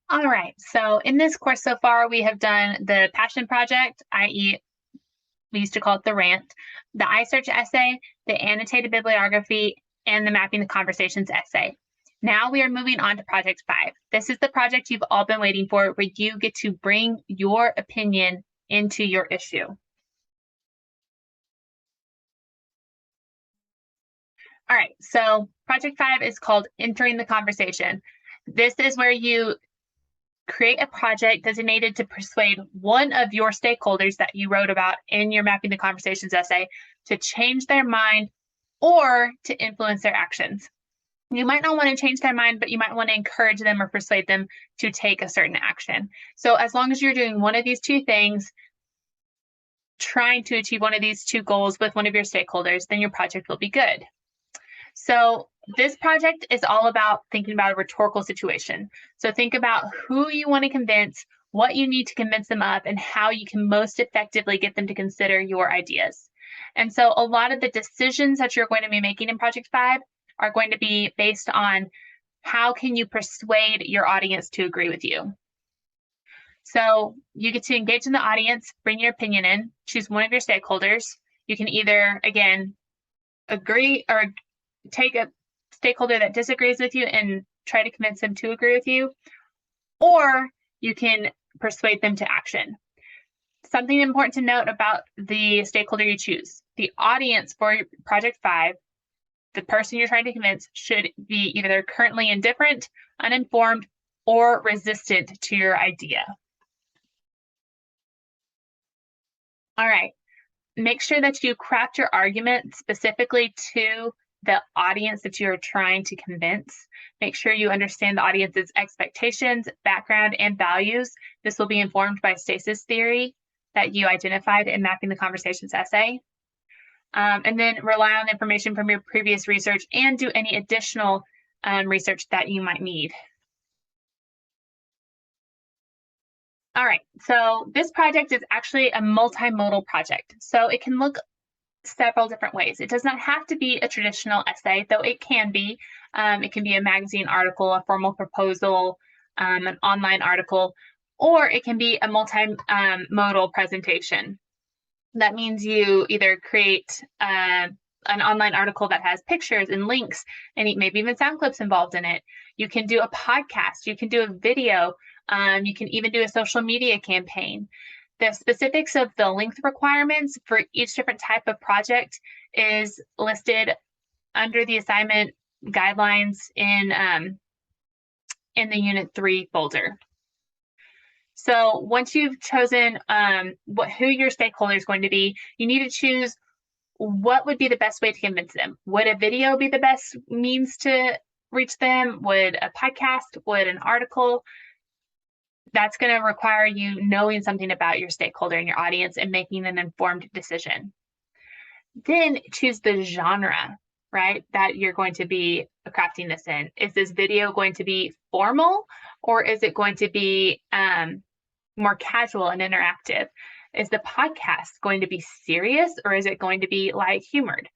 All right, so in this course so far, we have done the passion project, i.e., we used to call it the rant, the iSearch essay, the annotated bibliography, and the mapping the conversations essay. Now we are moving on to project 5. This is the project you've all been waiting for, where you get to bring your opinion into your issue. All right, so project 5 is called Entering the Conversation. This is where you create a project designated to persuade one of your stakeholders that you wrote about in your Mapping the Conversations essay to change their mind or to influence their actions. You might not want to change their mind, but you might want to encourage them or persuade them to take a certain action. So as long as you're doing one of these two things, trying to achieve one of these two goals with one of your stakeholders, then your project will be good. So this project is all about thinking about a rhetorical situation. So think about who you want to convince, what you need to convince them of, and how you can most effectively get them to consider your ideas. And so a lot of the decisions that you're going to be making in Project 5 are going to be based on how can you persuade your audience to agree with you. So you get to engage in the audience, bring your opinion in, choose one of your stakeholders. You can either, again, agree or take a stakeholder that disagrees with you and try to convince them to agree with you, or you can persuade them to action. Something important to note about the stakeholder you choose. The audience for Project 5, the person you're trying to convince, should be either currently indifferent, uninformed, or resistant to your idea. All right, make sure that you craft your argument specifically to the audience that you are trying to convince. Make sure you understand the audience's expectations, background, and values. This will be informed by stasis theory that you identified in Mapping the Conversations essay. And then rely on information from your previous research and do any additional research that you might need. All right, so this project is actually a multimodal project. So it can look several different ways. It does not have to be a traditional essay, though it can be. It can be a magazine article, a formal proposal, an online article, or it can be a multimodal presentation. That means you either create an online article that has pictures and links and maybe even sound clips involved in it. You can do a podcast, you can do a video, you can even do a social media campaign. The specifics of the length requirements for each different type of project is listed under the assignment guidelines in the Unit 3 folder. So once you've chosen who your stakeholder is going to be, you need to choose what would be the best way to convince them. Would a video be the best means to reach them? Would a podcast? Would an article? That's going to require you knowing something about your stakeholder and your audience and making an informed decision. Then choose the genre, right, that you're going to be crafting this in. Is this video going to be formal, or is it going to be more casual and interactive? Is the podcast going to be serious, or is it going to be light humored?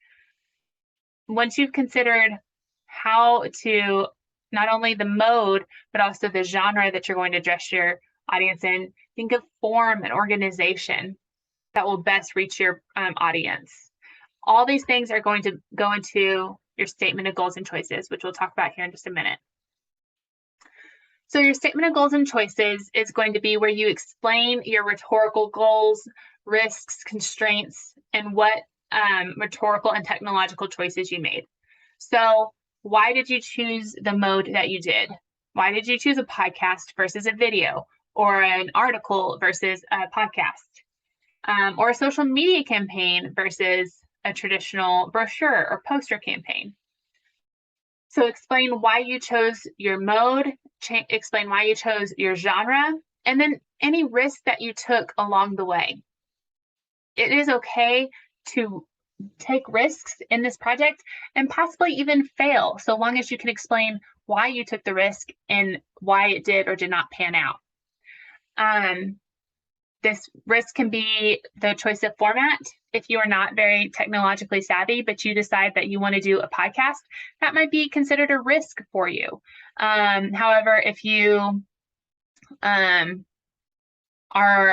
Once you've considered how to not only the mode, but also the genre that you're going to address your audience in, think of form and organization that will best reach your audience. All these things are going to go into your statement of goals and choices, which we'll talk about here in just a minute. So your statement of goals and choices is going to be where you explain your rhetorical goals, risks, constraints, and what rhetorical and technological choices you made. So why did you choose the mode that you did? Why did you choose a podcast versus a video, or an article versus a podcast, or a social media campaign versus a traditional brochure or poster campaign? So explain why you chose your mode, explain why you chose your genre, and then any risk that you took along the way. It is okay to take risks in this project and possibly even fail, so long as you can explain why you took the risk and why it did or did not pan out. This risk can be the choice of format. If you are not very technologically savvy, but you decide that you want to do a podcast, that might be considered a risk for you. However, if you are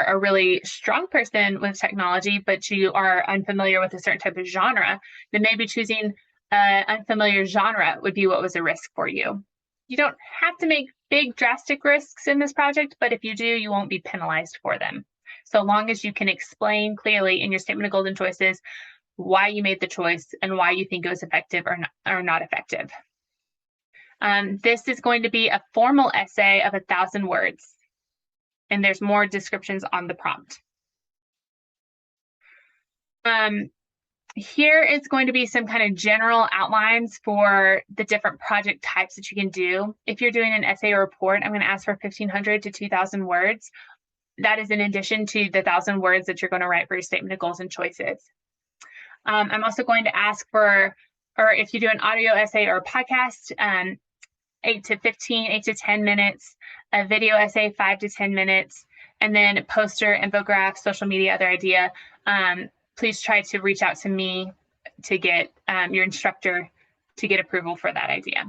a really strong person with technology, but you are unfamiliar with a certain type of genre, then maybe choosing an unfamiliar genre would be what was a risk for you. You don't have to make big drastic risks in this project, but if you do, you won't be penalized for them. So long as you can explain clearly in your statement of goals and choices why you made the choice and why you think it was effective or not effective. This is going to be a formal essay of 1,000 words. And there's more descriptions on the prompt. Here is going to be some kind of general outlines for the different project types that you can do. If you're doing an essay or report, I'm going to ask for 1,500 to 2,000 words. That is in addition to the 1,000 words that you're going to write for your statement of goals and choices. I'm also going to ask for, or if you do an audio essay or a podcast, 8 to 10 minutes, a video essay, 5 to 10 minutes, and then poster, infograph, social media, other idea. Please try to reach out to me to get your instructor to get approval for that idea.